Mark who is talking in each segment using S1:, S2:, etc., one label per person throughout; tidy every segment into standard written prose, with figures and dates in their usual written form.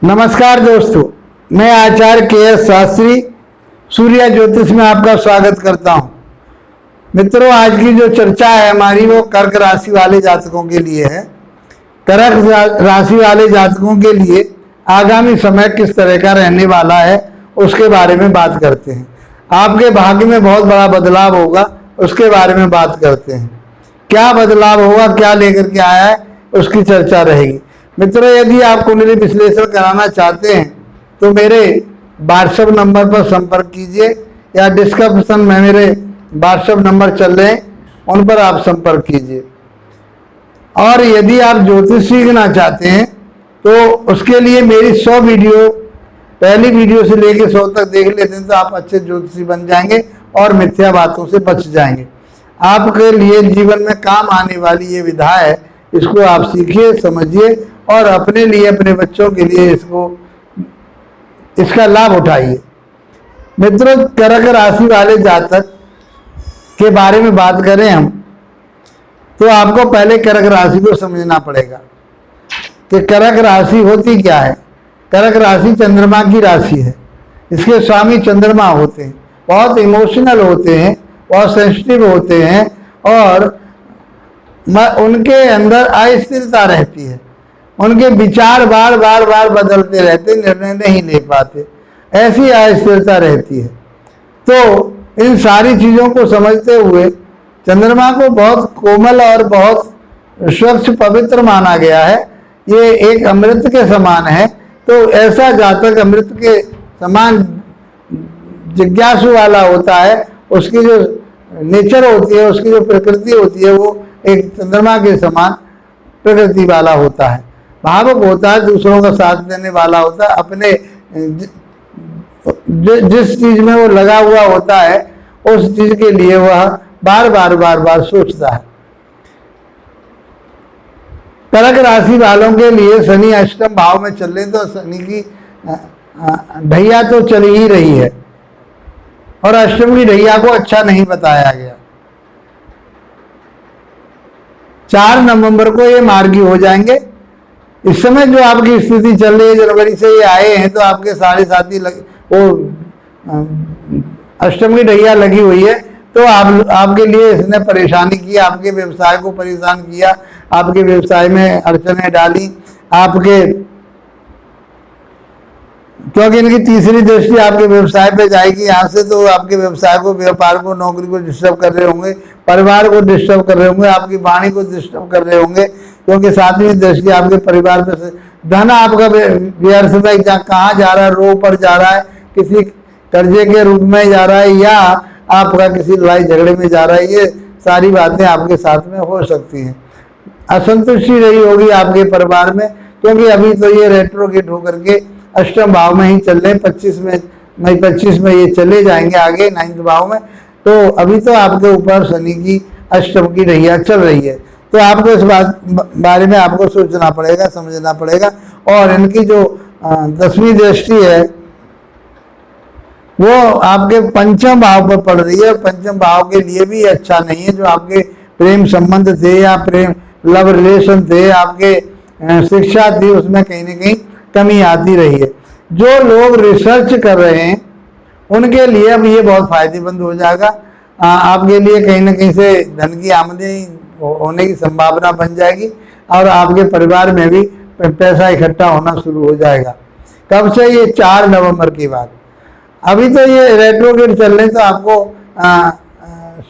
S1: नमस्कार दोस्तों, मैं आचार्य के.एस. शास्त्री सूर्य ज्योतिष में आपका स्वागत करता हूं। मित्रों, आज की जो चर्चा है हमारी वो कर्क राशि वाले जातकों के लिए है। कर्क राशि वाले जातकों के लिए आगामी समय किस तरह का रहने वाला है उसके बारे में बात करते हैं। आपके भाग्य में बहुत बड़ा बदलाव होगा, उसके बारे में बात करते हैं। क्या बदलाव होगा, क्या लेकर के आया है, उसकी चर्चा रहेगी। मित्रों, यदि आप कुंडली विश्लेषण कराना चाहते हैं तो मेरे व्हाट्सएप नंबर पर संपर्क कीजिए या डिस्क्रिप्शन में मेरे व्हाट्सएप नंबर चल रहे हैं, उन पर आप संपर्क कीजिए। और यदि आप ज्योतिष सीखना चाहते हैं तो उसके लिए मेरी 100 वीडियो, पहली वीडियो से लेकर 100 तक देख लेते हैं तो आप अच्छे ज्योतिषी बन जाएंगे और मिथ्या बातों से बच जाएंगे। आपके लिए जीवन में काम आने वाली ये विधा है, इसको आप सीखिए, समझिए और अपने लिए, अपने बच्चों के लिए इसका लाभ उठाइए। मित्रों, कर्क राशि वाले जातक के बारे में बात करें हम तो आपको पहले कर्क राशि को समझना पड़ेगा कि कर्क राशि होती क्या है। कर्क राशि चंद्रमा की राशि है। इसके स्वामी चंद्रमा होते हैं, बहुत इमोशनल होते हैं, बहुत सेंसिटिव होते हैं और उनके अंदर अस्थिरता रहती है। उनके विचार बार बार बदलते रहते, निर्णय नहीं ले पाते, ऐसी अस्थिरता रहती है। तो इन सारी चीज़ों को समझते हुए चंद्रमा को बहुत कोमल और बहुत स्वच्छ पवित्र माना गया है। ये एक अमृत के समान है। तो ऐसा जातक अमृत के समान जिज्ञासु वाला होता है। उसकी जो नेचर होती है, उसकी जो प्रकृति होती है, वो एक चंद्रमा के समान प्रकृति वाला होता है। भावुक होता है, दूसरों का साथ देने वाला होता है, अपने जिस चीज में वो लगा हुआ होता है उस चीज के लिए वह बार बार सोचता है। कर्क राशि वालों के लिए शनि अष्टम भाव में चल रहे तो शनि की ढैया तो चल ही रही है और अष्टम की ढैया को अच्छा नहीं बताया गया। 4 नवंबर को ये मार्गी हो जाएंगे। इस समय जो आपकी स्थिति चल रही है, जनवरी से ये आए हैं तो आपके साढ़े साथी वो अष्टम की ढैया लगी हुई है। तो आपके लिए इसने परेशानी की, आपके व्यवसाय को परेशान किया, आपके व्यवसाय में अड़चने डाली, आपके क्योंकि इनकी तीसरी दृष्टि आपके व्यवसाय पे जाएगी यहाँ से, तो आपके व्यवसाय को, व्यापार को, नौकरी को डिस्टर्ब कर रहे होंगे, परिवार को डिस्टर्ब कर रहे होंगे, आपकी वाणी को डिस्टर्ब कर रहे होंगे, क्योंकि 7वीं दृष्टि आपके परिवार पे से धन आपका व्यर्थ में कहाँ जा रहा है, रो पर जा रहा है, किसी कर्जे के रूप में जा रहा है या आपका किसी लड़ाई झगड़े में जा रहा है। ये सारी बातें आपके साथ में हो सकती हैं। असंतुष्टि रही होगी आपके परिवार में, क्योंकि अभी तो ये रेट्रोगेट होकर के अष्टम भाव में ही चल रहे हैं। 25 में ये चले जाएंगे आगे 9th भाव में। तो अभी तो आपके ऊपर शनि की अष्टम की ढैया चल रही है। तो आपको इस बारे में आपको सोचना पड़ेगा, समझना पड़ेगा। और इनकी जो 10वीं दृष्टि है वो आपके पंचम भाव पर पड़ रही है और पंचम भाव के लिए भी अच्छा नहीं है। जो आपके प्रेम संबंध थे या प्रेम लव रिलेशन थे, आपके शिक्षा थी, उसमें कहीं ना कहीं कमी आती रही है। जो लोग रिसर्च कर रहे हैं उनके लिए अब ये बहुत फायदेमंद हो जाएगा। आपके लिए कहीं ना कहीं से धन की आमदनी होने की संभावना बन जाएगी और आपके परिवार में भी पैसा इकट्ठा होना शुरू हो जाएगा। कब से? ये 4 नवंबर की बात। अभी तो ये रेट्रोगेट चल रहे, तो आपको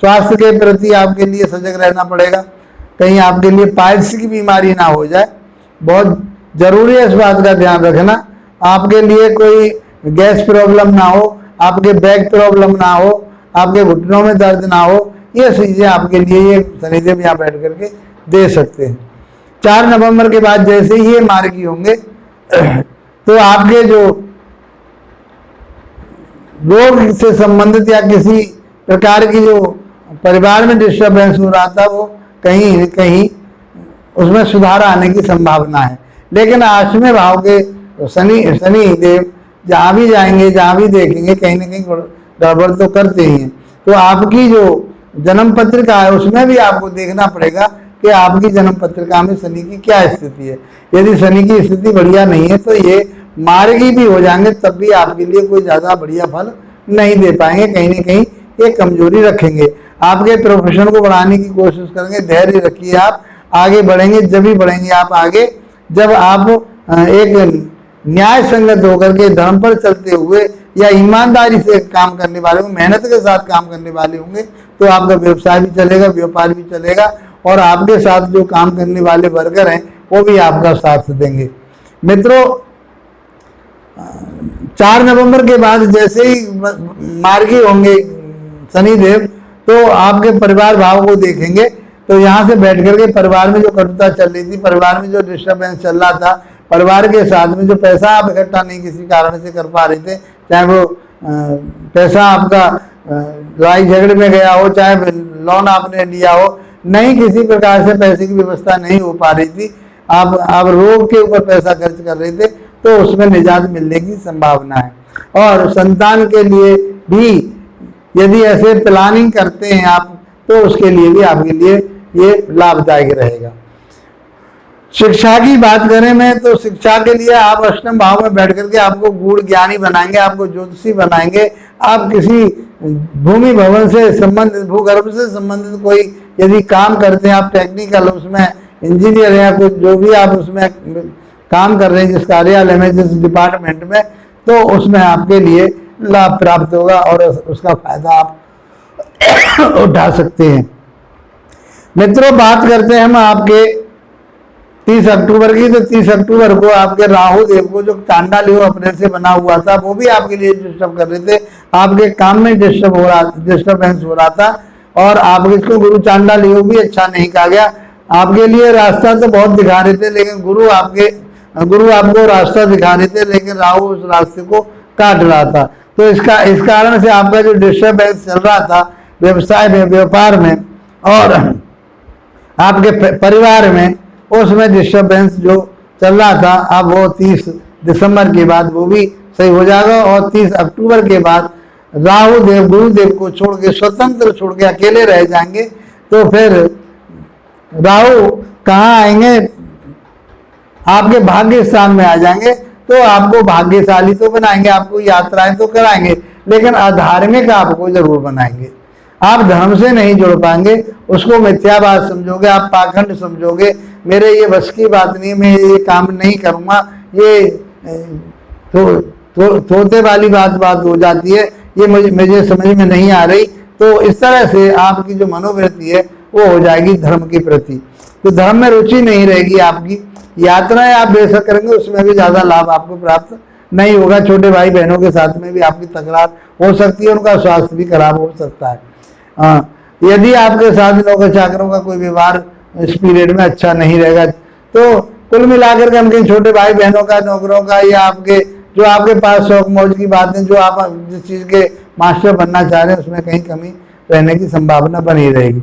S1: स्वास्थ्य के प्रति आपके लिए सजग रहना पड़ेगा, कहीं आपके लिए पाइल्स की बीमारी ना हो जाए। बहुत जरूरी है इस बात का ध्यान रखना। आपके लिए कोई गैस प्रॉब्लम ना हो, आपके बैक प्रॉब्लम ना हो, आपके घुटनों में दर्द ना हो। ये चीजें आपके लिए ये शनिदेव यहाँ बैठ करके दे सकते हैं। 4 नवंबर के बाद जैसे ही ये मार्गी होंगे तो आपके जो रोग से संबंधित या किसी प्रकार की जो परिवार में डिस्टर्बेंस हो रहा था वो कहीं न कहीं उसमें सुधार आने की संभावना है। लेकिन 8वें भाव के शनि देव जहाँ भी जाएंगे, जहाँ भी देखेंगे, कहीं ना कहीं गड़बड़ तो करते ही हैं। तो आपकी जो जन्म पत्रिका है उसमें भी आपको देखना पड़ेगा कि आपकी जन्म पत्रिका में शनि की क्या स्थिति है। यदि शनि की स्थिति बढ़िया नहीं है तो ये मार्गी भी हो जाएंगे तब भी आपके लिए कोई ज़्यादा बढ़िया फल नहीं दे पाएंगे, कहीं ना कहीं एक कमजोरी रखेंगे। आपके प्रोफेशन को बढ़ाने की कोशिश करेंगे, धैर्य रखिए, आप आगे बढ़ेंगे। जब भी बढ़ेंगे आप आगे, जब आप एक न्याय संगत होकर के धर्म पर चलते हुए या ईमानदारी से काम करने वाले होंगे, मेहनत के साथ काम करने वाले होंगे, तो आपका व्यवसाय भी चलेगा, व्यापार भी चलेगा, और आपके साथ जो काम करने वाले वर्कर हैं वो भी आपका साथ देंगे। मित्रों, 4 नवंबर के बाद जैसे ही मार्गी होंगे शनिदेव, तो आपके परिवार भाव को देखेंगे। तो यहाँ से बैठ करके परिवार में जो कटुता चल रही थी, परिवार में जो डिस्टर्बेंस चल रहा था, परिवार के साथ में जो पैसा आप इकट्ठा नहीं किसी कारण से कर पा रहे थे, चाहे वो पैसा आपका लड़ाई झगड़े में गया हो, चाहे लोन आपने लिया हो, नहीं किसी प्रकार से पैसे की व्यवस्था नहीं हो पा रही थी, आप रोग के ऊपर पैसा खर्च कर रहे थे, तो उसमें निजात मिलने की संभावना है। और संतान के लिए भी यदि ऐसे प्लानिंग करते हैं आप, तो उसके लिए भी आपके लिए ये लाभदायक रहेगा। शिक्षा की बात करें मैं, तो शिक्षा के लिए आप अष्टम भाव में बैठ करके आपको गूढ़ ज्ञानी बनाएंगे, आपको ज्योतिषी बनाएंगे। आप किसी भूमि भवन से संबंधित, भूगर्भ से संबंधित कोई यदि काम करते हैं, आप टेक्निकल उसमें इंजीनियर या कुछ जो भी आप उसमें काम कर रहे हैं, जिस कार्यालय में, जिस डिपार्टमेंट में, तो उसमें आपके लिए लाभ प्राप्त होगा और उसका फायदा आप उठा सकते हैं। मित्रों, बात करते हैं हम आपके 30 अक्टूबर की। तो 30 अक्टूबर को आपके राहु देव को जो चांडाल योग अपने से बना हुआ था, वो भी आपके लिए डिस्टर्ब कर रहे थे, आपके काम में डिस्टर्बेंस हो रहा था, और आपके इसको गुरु चांडाल योग भी अच्छा नहीं कहा गया। आपके लिए रास्ता तो बहुत दिखा रहे थे, लेकिन गुरु आपको रास्ता दिखा रहे थे, लेकिन राहु उस रास्ते को काट रहा था। तो इस कारण से आपका जो डिस्टर्बेंस चल रहा था व्यवसाय में, व्यापार में और आपके परिवार में, उसमें डिस्टर्बेंस जो चल रहा था, अब वो 30 दिसंबर के बाद वो भी सही हो जाएगा। और 30 अक्टूबर के बाद राहु देव गुरुदेव को छोड़ के, स्वतंत्र छोड़ के अकेले रह जाएंगे। तो फिर राहु कहाँ आएंगे? आपके भाग्य स्थान में आ जाएंगे, तो आपको भाग्यशाली तो बनाएंगे, आपको यात्राएं तो कराएंगे, लेकिन अधार्मिक आपको जरूर बनाएंगे। आप धर्म से नहीं जुड़ पाएंगे, उसको मिथ्यावाद समझोगे, आप पाखंड समझोगे, मेरे ये बस की बात नहीं, मैं ये काम नहीं करूँगा, ये थोते वाली बात हो जाती है, ये मुझे समझ में नहीं आ रही। तो इस तरह से आपकी जो मनोवृत्ति है वो हो जाएगी धर्म के प्रति, तो धर्म में रुचि नहीं रहेगी आपकी। यात्राएं आप बेशक करेंगे, उसमें भी ज़्यादा लाभ आपको प्राप्त नहीं होगा। छोटे भाई बहनों के साथ में भी आपकी तकरार हो सकती है, उनका स्वास्थ्य भी खराब हो सकता है। यदि आपके साथ नौकर चाकरों का कोई व्यवहार इस पीरियड में अच्छा नहीं रहेगा, तो कुल मिलाकर के हम कहीं छोटे भाई बहनों का, नौकरों का, या आपके पास शौक मौज की बात है, जो आप जिस चीज़ के मास्टर बनना चाह रहे हैं, उसमें कहीं कमी रहने की संभावना बनी रहेगी।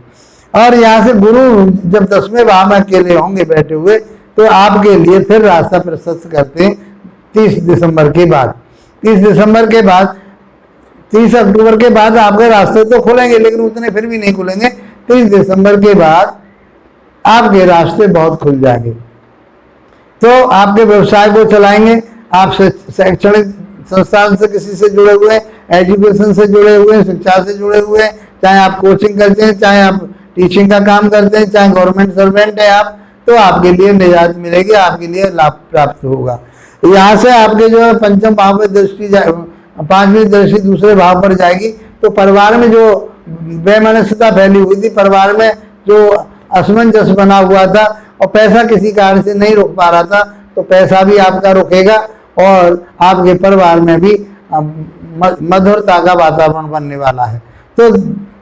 S1: और यहाँ से गुरु जब 10वें भाव में अकेले होंगे बैठे हुए, तो आपके लिए फिर रास्ता प्रशस्त करते हैं 30 दिसंबर के बाद। 30 दिसंबर के बाद, 30 अक्टूबर के बाद आपके रास्ते तो खुलेंगे, लेकिन उतने फिर भी नहीं खुलेंगे। 30 दिसंबर के बाद आपके रास्ते बहुत खुल जाएंगे, तो आपके व्यवसाय को चलाएंगे। आप शैक्षणिक संस्थान से किसी से जुड़े हुए हैं, एजुकेशन से जुड़े हुए हैं, शिक्षा से जुड़े हुए हैं, चाहे आप कोचिंग करते हैं, चाहे आप टीचिंग का काम करते हैं, चाहे गवर्नमेंट सर्वेंट है आप, तो आपके लिए निजात मिलेगी, आपके लिए लाभ प्राप्त होगा। यहाँ से आपके जो है पंचम भाव में दृष्टि, 5वीं दृष्टि दूसरे भाव पर जाएगी, तो परिवार में जो बेमनस्यता फैली हुई थी, परिवार में जो असमंजस बना हुआ था और पैसा किसी कारण से नहीं रुक पा रहा था, तो पैसा भी आपका रुकेगा और आपके परिवार में भी मधुरता का वातावरण बनने वाला है। तो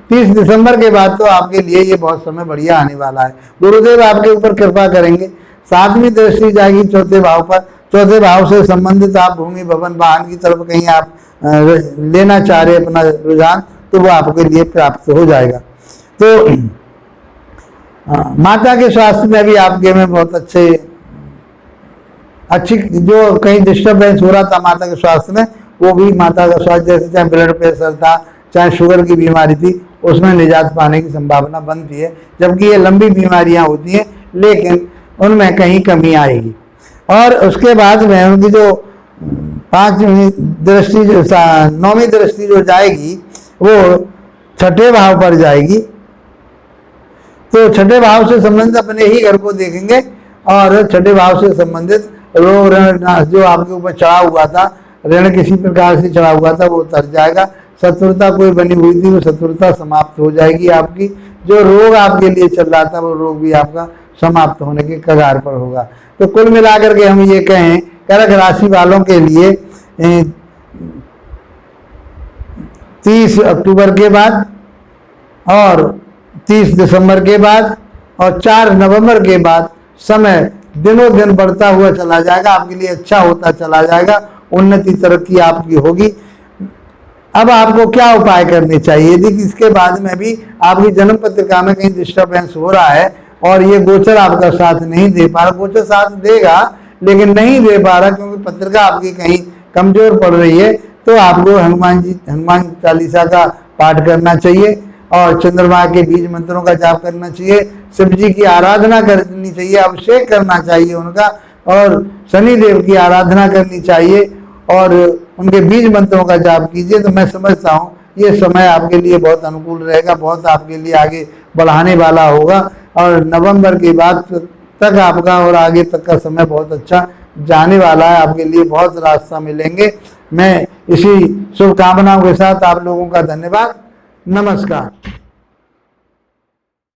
S1: 30 दिसंबर के बाद तो आपके लिए ये बहुत समय बढ़िया आने वाला है। गुरुदेव आपके ऊपर कृपा करेंगे। 7वीं दृष्टि जाएगी चौथे भाव पर। चौथे भाव से संबंधित आप भूमि भवन वाहन की तरफ कहीं आप लेना चाह रहे अपना रुझान, तो वो आपके लिए प्राप्त हो जाएगा। तो माता के स्वास्थ्य में भी आपके में बहुत अच्छी जो कहीं डिस्टर्बेंस हो रहा था माता के स्वास्थ्य में, वो भी माता का स्वास्थ्य, जैसे चाहे ब्लड प्रेशर था, चाहे शुगर की बीमारी थी, उसमें निजात पाने की संभावना बनती है। जबकि ये लंबी बीमारियां होती हैं, लेकिन उनमें कहीं कमी आएगी। और उसके बाद में उनकी जो पांचवी दृष्टि जो नौवीं दृष्टि जो जाएगी वो छठे भाव पर जाएगी, तो छठे भाव से संबंधित अपने ही घर को देखेंगे और छठे भाव से संबंधित रोग ऋण जो आपके ऊपर चढ़ा हुआ था, ऋण किसी प्रकार से चढ़ा हुआ था, वो उतर जाएगा। शत्रुता कोई बनी हुई थी वो शत्रुता समाप्त हो जाएगी आपकी। जो रोग आपके लिए चल रहा था वो रोग भी आपका समाप्त होने के कगार पर होगा। तो कुल मिलाकर के हम ये कहें कर्क राशि वालों के लिए 30 अक्टूबर के बाद और 30 दिसंबर के बाद और 4 नवंबर के बाद समय दिनों दिन बढ़ता हुआ चला जाएगा, आपके लिए अच्छा होता चला जाएगा, उन्नति तरक्की आपकी होगी। अब आपको क्या उपाय करने चाहिए? यदि इसके बाद में भी आपकी जन्म पत्रिका में कहीं डिस्टर्बेंस हो रहा है और ये गोचर आपका साथ नहीं दे पा रहा, गोचर साथ देगा लेकिन नहीं दे पा रहा क्योंकि पत्रिका आपकी कहीं कमजोर पड़ रही है, तो आपको हनुमान चालीसा का पाठ करना चाहिए और चंद्रमा के बीज मंत्रों का जाप करना चाहिए, शिव जी की आराधना करनी चाहिए, अभिषेक करना चाहिए उनका, और शनि देव की आराधना करनी चाहिए और उनके बीज मंत्रों का जाप कीजिए। तो मैं समझता हूँ ये समय आपके लिए बहुत अनुकूल रहेगा, बहुत आपके लिए आगे बढ़ाने वाला होगा और नवंबर के बाद तक आपका और आगे तक का समय बहुत अच्छा जाने वाला है, आपके लिए बहुत रास्ता मिलेंगे। मैं इसी शुभकामनाओं के साथ आप लोगों का धन्यवाद, नमस्कार।